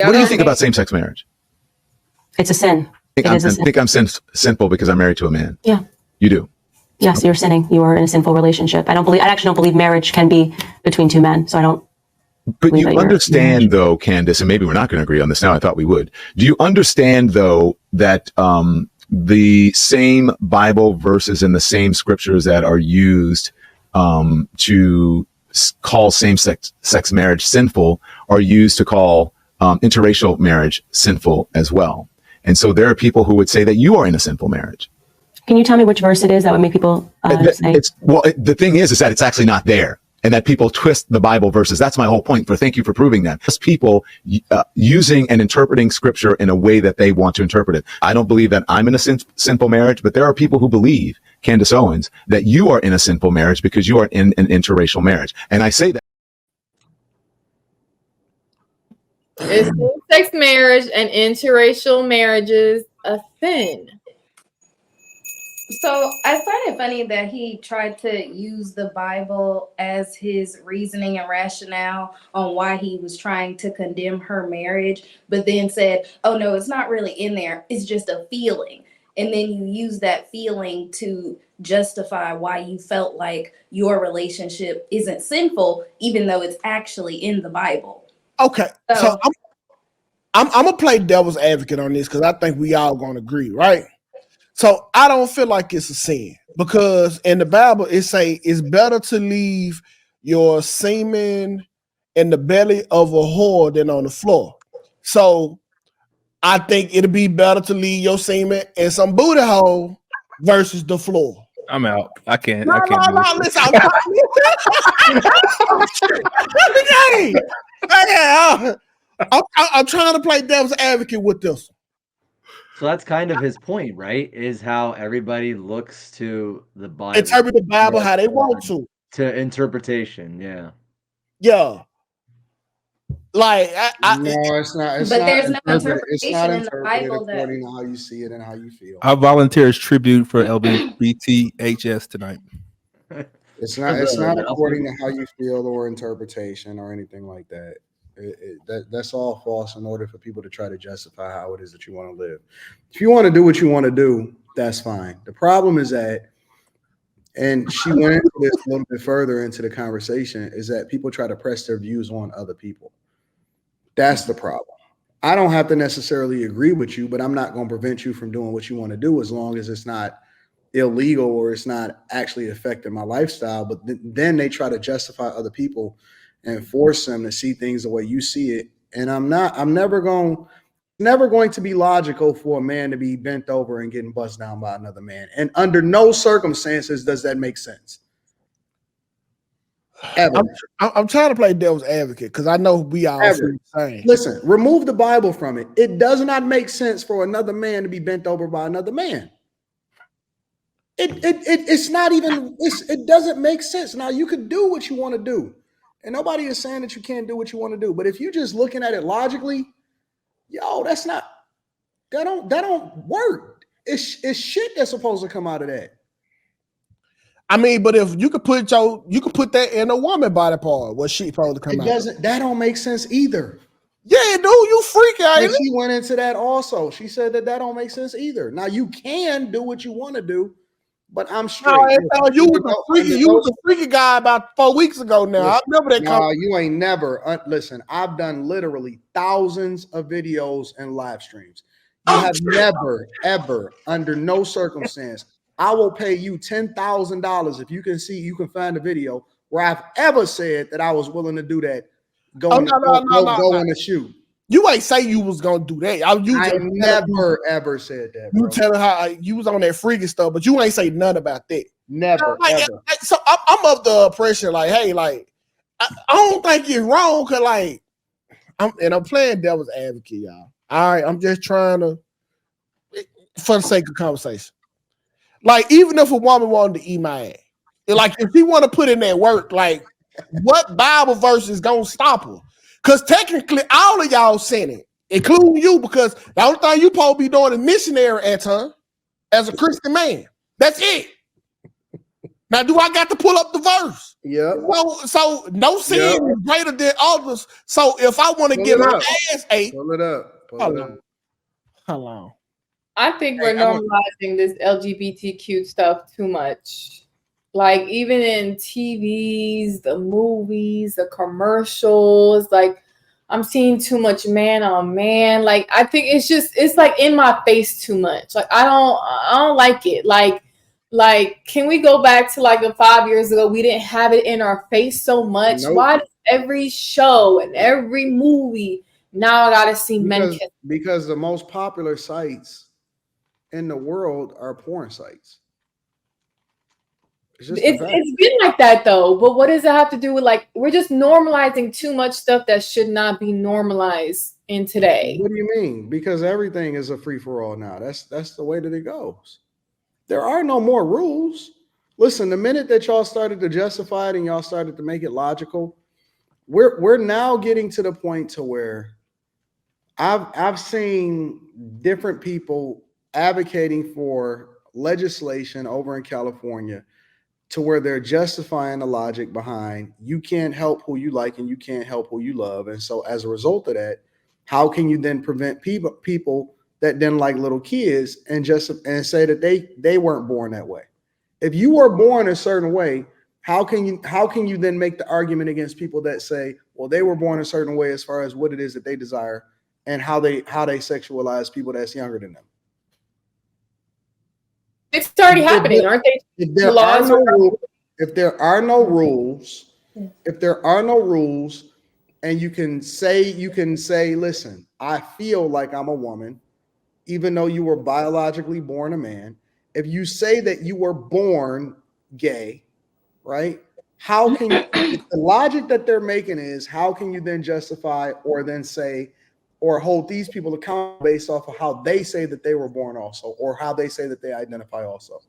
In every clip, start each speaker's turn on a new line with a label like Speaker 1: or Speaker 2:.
Speaker 1: What do you think about same-sex marriage?
Speaker 2: It's a sin.
Speaker 1: I think I'm sinful because I'm married to a man.
Speaker 2: Yeah.
Speaker 1: You do?
Speaker 2: Yes, you're sinning. You are in a sinful relationship. I actually don't believe marriage can be between two men. So I don't.
Speaker 1: But you understand, though, Candace, and maybe we're not going to agree on this now. I thought we would. Do you understand, though, that the same Bible verses and the same scriptures that are used to call same-sex marriage sinful are used to call interracial marriage sinful as well? And so there are people who would say that you are in a sinful marriage.
Speaker 2: Can you tell me which verse it is that would make people say?
Speaker 1: The thing is that it's actually not there, and that people twist the Bible verses. That's my whole point. Thank you for proving that. Just people using and interpreting scripture in a way that they want to interpret it. I don't believe that I'm in a sinful marriage, but there are people who believe, Candace Owens, that you are in a sinful marriage because you are in an interracial marriage. And I say that.
Speaker 3: Is same-sex marriage and interracial marriages a sin?
Speaker 4: So I find it funny that he tried to use the Bible as his reasoning and rationale on why he was trying to condemn her marriage, but then said, oh, no, it's not really in there. It's just a feeling. And then you use that feeling to justify why you felt like your relationship isn't sinful, even though it's actually in the Bible.
Speaker 5: Okay, so I'm gonna play devil's advocate on this because I think we all gonna agree, right? So I don't feel like it's a sin because in the Bible it say it's better to leave your semen in the belly of a whore than on the floor. So I think it'd be better to leave your semen in some booty hole versus the floor.
Speaker 6: I'm out. I can't.
Speaker 5: No, listen. I'm trying to play devil's advocate with this.
Speaker 7: So that's kind of his point, right? Is how everybody looks to the Bible.
Speaker 5: Interpret the Bible how they want to.
Speaker 7: To interpretation, yeah.
Speaker 5: Yeah. Like,
Speaker 8: no, it's not. But there's no interpretation in the Bible according to how you see it and how you feel.
Speaker 6: I volunteer as tribute for LBTHS tonight.
Speaker 8: It's not according to how you feel or interpretation or anything like that. That's all false in order for people to try to justify how it is that you want to live. If you want to do what you want to do, that's fine. The problem is that, and she went into this a little bit further into the conversation, is that people try to press their views on other people. That's the problem. I don't have to necessarily agree with you, but I'm not going to prevent you from doing what you want to do as long as it's not illegal or it's not actually affecting my lifestyle. But then they try to justify other people and force them to see things the way you see it. And I'm never going to be logical for a man to be bent over and getting buzzed down by another man. And under no circumstances does that make sense. Ever.
Speaker 5: I'm trying to play devil's advocate because I know we all feel the same.
Speaker 8: Listen, remove the Bible from it. It does not make sense for another man to be bent over by another man. It's not even, it doesn't make sense. Now you could do what you want to do. And nobody is saying that you can't do what you want to do. But if you're just looking at it logically, that don't work. It's shit that's supposed to come out of that.
Speaker 5: I mean, but if you could put that in a woman body part, what she supposed to come out?
Speaker 8: That don't make sense either.
Speaker 5: Yeah, dude, you freak out.
Speaker 8: And she went into that also. She said that don't make sense either. Now you can do what you want to do, but I'm straight.
Speaker 5: You was a freaky guy about 4 weeks ago now. Listen, I remember that.
Speaker 8: No, you ain't never. Listen, I've done literally thousands of videos and live streams. You have never, ever, under no circumstance, I will pay you $10,000 if you can find a video where I've ever said that I was willing to do that. Go in the shoot.
Speaker 5: You ain't say you was gonna do that. I
Speaker 8: never ever said that.
Speaker 5: You telling how you was on that freaky stuff, but you ain't say nothing about that.
Speaker 8: Never. Ever.
Speaker 5: So I'm of the impression, like, hey, like, I don't think it's wrong, cause like, I'm playing devil's advocate, y'all. All right, I'm just trying to, for the sake of conversation. Like, even if a woman wanted to eat my ass, like, if she want to put in that work, like, what Bible verse is gonna stop her? Because technically, all of y'all sinning, including you, because the only thing you supposed to be doing is missionary, Anton, as a Christian man. That's it. Now, do I got to pull up the verse?
Speaker 8: Yep.
Speaker 5: So no sin is greater than others. So if I want to get my ass ate,
Speaker 8: pull it up.
Speaker 5: Hold on.
Speaker 3: I think we're normalizing this LGBTQ stuff too much. Like even in TVs, the movies, the commercials, like I'm seeing too much man on man. Like I think it's like in my face too much. Like I don't like it. Like, can we go back to like 5 years ago? We didn't have it in our face so much.
Speaker 8: Nope.
Speaker 3: Why does every show and every movie now I gotta see men kiss?
Speaker 8: Because the most popular sites in the world are porn sites.
Speaker 3: It's been like that though. But what does it have to do with like we're just normalizing too much stuff that should not be normalized in today?
Speaker 8: What do you mean? Because everything is a free for all now. That's the way that it goes. There are no more rules. Listen, the minute that y'all started to justify it and y'all started to make it logical, we're now getting to the point to where I've seen different people advocating for legislation over in California to where they're justifying the logic behind you can't help who you like and you can't help who you love. And so as a result of that, how can you then prevent people that didn't like little kids and say that they weren't born that way? If you were born a certain way, how can you then make the argument against people that say, well, they were born a certain way as far as what it is that they desire and how they sexualize people that's younger than them?
Speaker 3: It's already happening, aren't they?
Speaker 8: If there are no rules, and you can say, listen, I feel like I'm a woman, even though you were biologically born a man. If you say that you were born gay, right? How can you, the logic that they're making is how can you then justify or then say or hold these people accountable based off of how they say that they were born also or how they say that they identify also?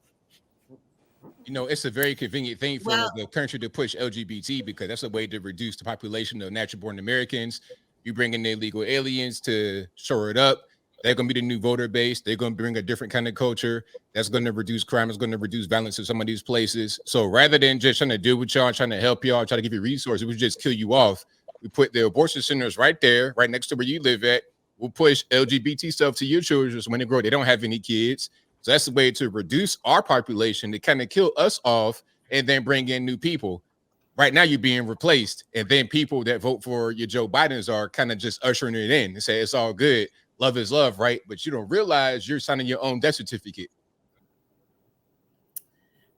Speaker 9: You know, it's a very convenient thing for the country to push LGBT because that's a way to reduce the population of natural born Americans. You bring in illegal aliens to shore it up. They're going to be the new voter base. They're going to bring a different kind of culture that's going to reduce crime. It's going to reduce violence in some of these places. So rather than just trying to deal with y'all and trying to help y'all, try to give you resources, we just kill you off. We put the abortion centers right there, right next to where you live at. We'll push LGBT stuff to your children so when they grow, they don't have any kids. So that's the way to reduce our population, to kind of kill us off and then bring in new people. Right now, you're being replaced. And then people that vote for your Joe Bidens are kind of just ushering it in and say it's all good. Love is love, right? But you don't realize you're signing your own death certificate.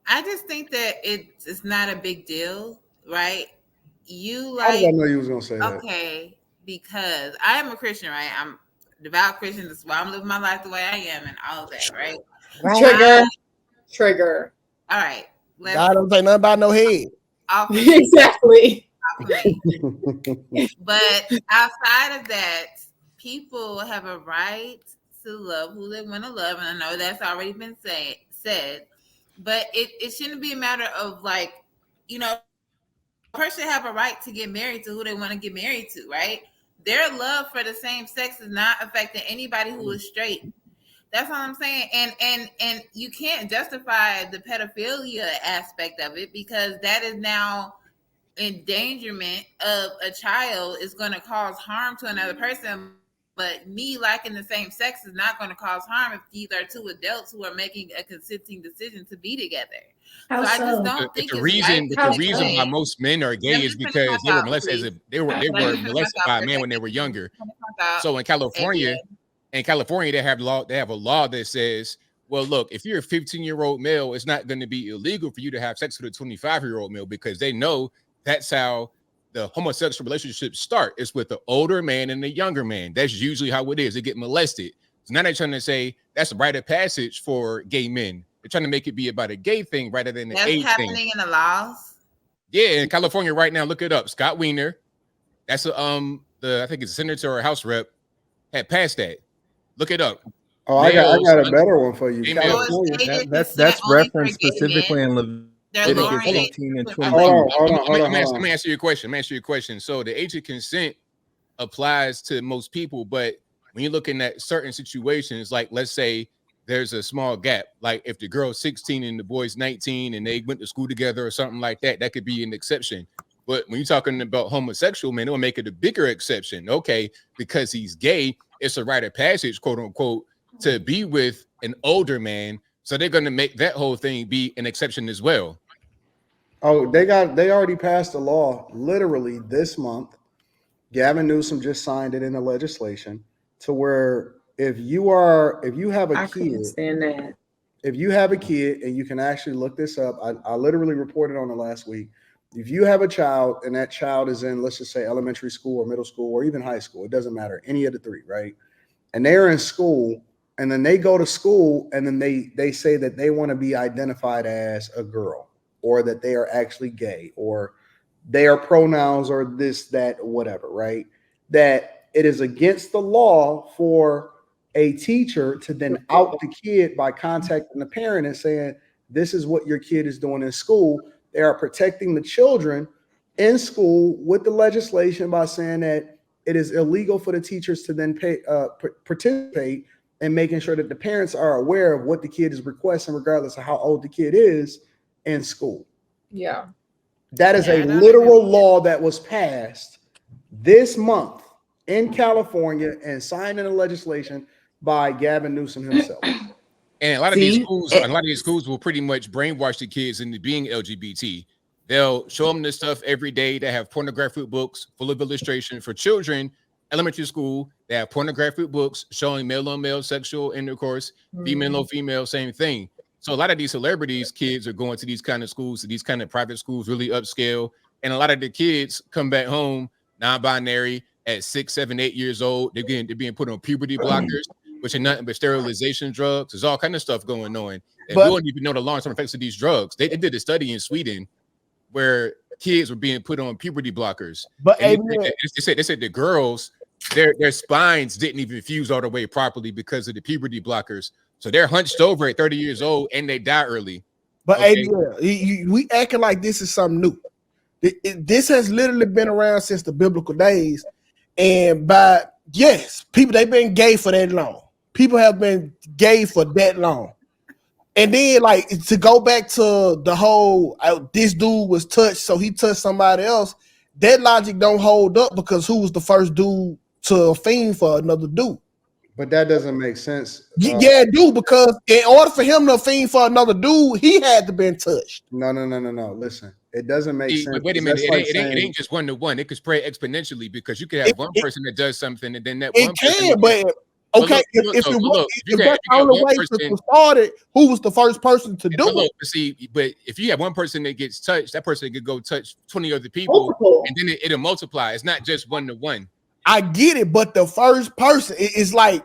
Speaker 10: I just think that it's not a big deal, right?
Speaker 8: I didn't know you was gonna say that.
Speaker 10: Okay, because I am a Christian, right? I'm a devout Christian. That's why I'm living my life the way I am and all of that, right?
Speaker 3: Trigger.
Speaker 10: All right.
Speaker 5: God don't say nothing about no head.
Speaker 3: Exactly.
Speaker 10: But outside of that, people have a right to love who they want to love, and I know that's already been said. But it shouldn't be a matter of like, you know, a person have a right to get married to who they want to get married to, right? Their love for the same sex is not affecting anybody who is straight. That's all I'm saying. And you can't justify the pedophilia aspect of it because that is now endangerment of a child is going to cause harm to another person. But me liking the same sex is not going to cause harm if these are two adults who are making a consenting decision to be together. So I just don't think
Speaker 9: the reason why most men are gay is because they were molested they were molested by a man when they were younger. So in California, they have a law that says, well, look, if you're a 15-year-old male, it's not going to be illegal for you to have sex with a 25-year-old male because they know that's how the homosexual relationships start. It's with the older man and the younger man. That's usually how it is. They get molested. So now they're trying to say that's a rite of passage for gay men. They're trying to make it be about a gay thing rather than an age thing.
Speaker 10: That's happening in the laws?
Speaker 9: Yeah, in California right now, look it up. Scott Wiener, that's I think it's a senator or a house rep, had passed that. Look it up.
Speaker 8: Oh, I got a better one for you.
Speaker 6: That's referenced specifically in Leviticus 18 and 20.
Speaker 9: Let me answer your question. So the age of consent applies to most people, but when you're looking at certain situations, like let's say there's a small gap. Like if the girl's 16 and the boy's 19 and they went to school together or something like that, that could be an exception. But when you're talking about homosexual men, it'll make it a bigger exception. Okay, because he's gay, it's a rite of passage, quote unquote, to be with an older man. So they're going to make that whole thing be an exception as well.
Speaker 8: Oh, they already passed a law literally this month. Gavin Newsom just signed it into legislation to where if you have a kid,
Speaker 3: stand that.
Speaker 8: if you have a kid, and you can actually look this up, I literally reported on it last week. If you have a child and that child is in, let's just say, elementary school or middle school or even high school, it doesn't matter, any of the three, right? And they're in school, and then they go to school, and then they say that they want to be identified as a girl, or that they are actually gay, or their pronouns or this, that, whatever, right? That it is against the law for a teacher to then out the kid by contacting the parent and saying, this is what your kid is doing in school. They are protecting the children in school with the legislation by saying that it is illegal for the teachers to then participate in making sure that the parents are aware of what the kid is requesting, regardless of how old the kid is in school.
Speaker 3: Yeah.
Speaker 8: That is a literal law that was passed this month in California and signed into legislation by Gavin Newsom himself.
Speaker 9: And a lot of these schools will pretty much brainwash the kids into being LGBT. They'll show them this stuff every day. They have pornographic books full of illustration for children. Elementary school, they have pornographic books showing male on male sexual intercourse, female on female, same thing. So a lot of these celebrities' kids are going to these kind of schools, to these kind of private schools, really upscale. And a lot of the kids come back home non-binary at 6, 7, 8 years old. They're being put on puberty blockers, which are nothing but sterilization drugs. There's all kind of stuff going on. And we don't even know the long-term effects of these drugs. They did a study in Sweden where kids were being put on puberty blockers. But they said the girls, their spines didn't even fuse all the way properly because of the puberty blockers. So they're hunched over at 30 years old and they die early.
Speaker 5: But we acting like this is something new. This has literally been around since the biblical days. And people, they've been gay for that long. People have been gay for that long. And then, like, to go back to the whole, this dude was touched, so he touched somebody else, that logic don't hold up, because who was the first dude to fiend for another dude?
Speaker 8: But that doesn't make sense.
Speaker 5: Yeah, it do, because in order for him to fiend for another dude, he had to been touched.
Speaker 8: No. Listen, it doesn't make sense.
Speaker 9: Wait a minute, it ain't just 1-to-1. It could spread exponentially, because you could have one person that does something, and then that one person.
Speaker 5: Okay, if that's the only way to start it, who was the first person to do it?
Speaker 9: But if you have one person that gets touched, that person could go touch 20 other people, and then it'll multiply. It's not just 1-to-1.
Speaker 5: I get it, but the first person is like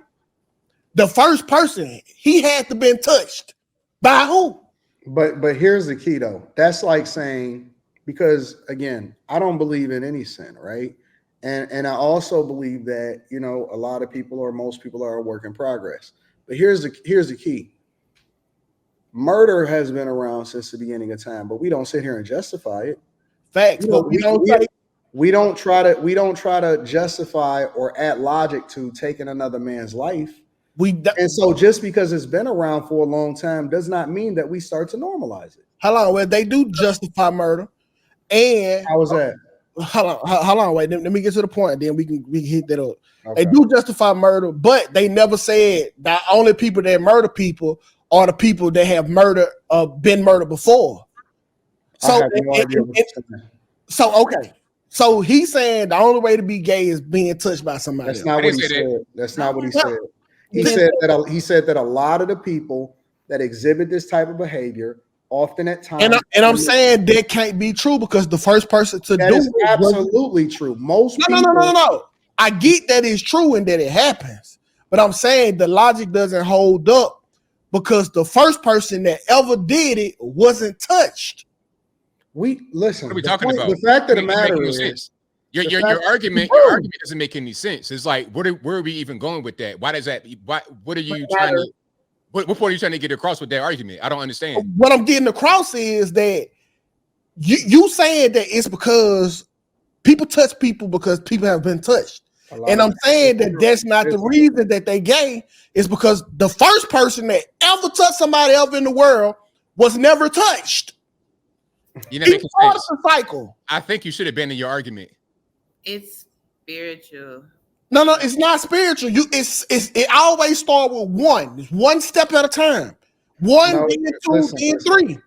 Speaker 5: the first person. He had to been touched by who?
Speaker 8: But here's the key though. That's like saying, because again, I don't believe in any sin, right? And I also believe that, you know, a lot of people, or most people, are a work in progress. But here's the key. Murder has been around since the beginning of time, but we don't sit here and justify it.
Speaker 5: Facts, but
Speaker 8: we don't try to justify or add logic to taking another man's life. And so just because it's been around for a long time does not mean that we start to normalize it.
Speaker 5: Hold on, well, they do justify murder. And
Speaker 8: how was that?
Speaker 5: Hold on, wait. Let me get to the point, then we can hit that up. Okay. They do justify murder, but they never said the only people that murder people are the people that have been murdered before. So, okay. So he's saying the only way to be gay is being touched by somebody.
Speaker 8: That's not what he said. That's not what he said. He said that a lot of the people that exhibit this type of behavior often at times,
Speaker 5: and I'm saying that can't be true, because the first person to do it
Speaker 8: is absolutely true. Most people,
Speaker 5: no. I get that it's true and that it happens, but I'm saying the logic doesn't hold up, because the first person that ever did it wasn't touched.
Speaker 8: Listen.
Speaker 9: What are we talking about?
Speaker 8: The fact of the matter is,
Speaker 9: your argument doesn't make any sense. It's like, where are we even going with that? Why does that? What are you trying to? What point are you trying to get across with that argument? I don't understand.
Speaker 5: What I'm getting across is that you saying that it's because people touch people because people have been touched. And I'm saying that that's not the reason that they gay. Is because the first person that ever touched somebody else in the world was never touched.
Speaker 9: You know, making sense.
Speaker 5: The cycle.
Speaker 9: I think you should have been in your argument.
Speaker 10: It's spiritual.
Speaker 5: No, it's not spiritual. It always start with one. It's one step at a time. One, then two, then three.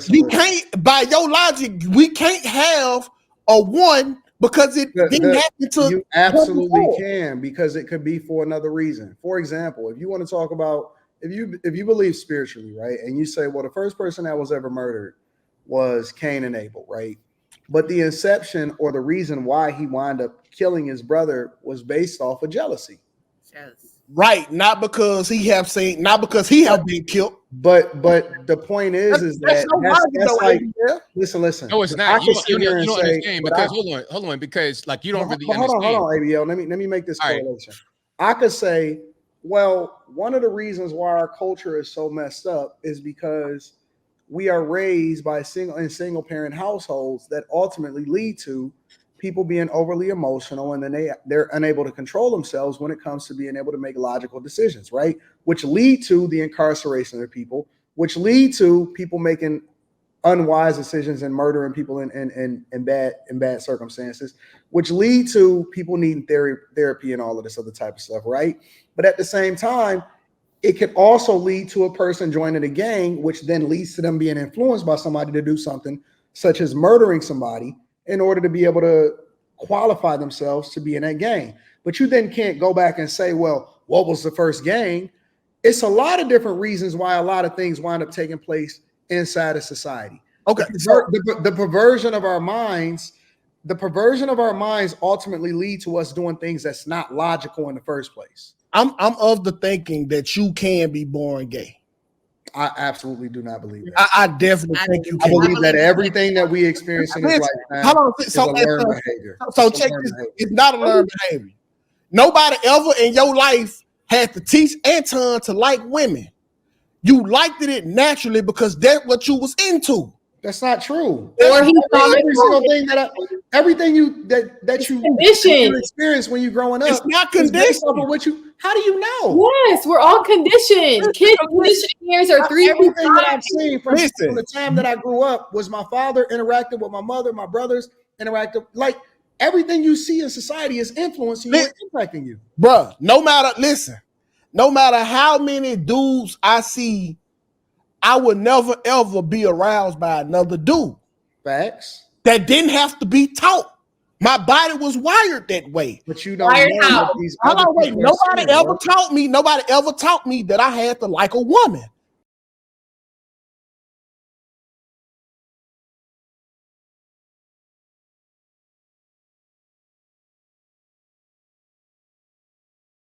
Speaker 5: You can't, by your logic, we can't have a one because it didn't happen to.
Speaker 8: You absolutely can, because it could be for another reason. For example, if you want to talk about if you believe spiritually, right, and you say, well, the first person that was ever murdered was Cain and Abel, right? But the inception or the reason why he wound up killing his brother was based off of jealousy.
Speaker 5: Right, not because he have been killed.
Speaker 8: But the point is that's like, listen.
Speaker 9: No, it's not. You don't understand because hold on, because like you don't really understand.
Speaker 8: Hold on, ABL. Let me make this correlation. Right. I could say, well, one of the reasons why our culture is so messed up is because we are raised by single parent households that ultimately lead to people being overly emotional, and then they're unable to control themselves when it comes to being able to make logical decisions, right? Which lead to the incarceration of people, which lead to people making unwise decisions and murdering people in bad circumstances, which lead to people needing therapy and all of this other type of stuff, right? But at the same time, it could also lead to a person joining a gang, which then leads to them being influenced by somebody to do something such as murdering somebody in order to be able to qualify themselves to be in that gang. But you then can't go back and say, well, what was the first gang? It's a lot of different reasons why a lot of things wind up taking place inside of society. Okay. The perversion of our minds ultimately lead to us doing things that's not logical in the first place.
Speaker 5: I'm of the thinking that you can be born gay.
Speaker 8: I absolutely do not believe that.
Speaker 5: I definitely think you can.
Speaker 8: I believe that everything that we experience in this lifetime is a learned behavior.
Speaker 5: So check this. It's not a learned behavior. Nobody ever in your life had to teach Anton to like women. You liked it naturally because that's what you was into.
Speaker 8: That's not true.
Speaker 3: Or he
Speaker 8: everything you experience when you're growing up.
Speaker 5: It's not conditioned.
Speaker 8: How do you know?
Speaker 3: Yes, we're all conditioned. Kids' conditioning years are 3.
Speaker 8: Everything that I've seen from the time that I grew up was my father interacting with my mother, my brothers interacting. Like everything you see in society is influencing you and impacting you.
Speaker 5: Bruh, no matter how many dudes I see, I would never ever be aroused by another dude.
Speaker 8: Facts.
Speaker 5: That didn't have to be taught. My body was wired that way.
Speaker 8: But you don't know
Speaker 5: Nobody ever taught me that I had to like a woman.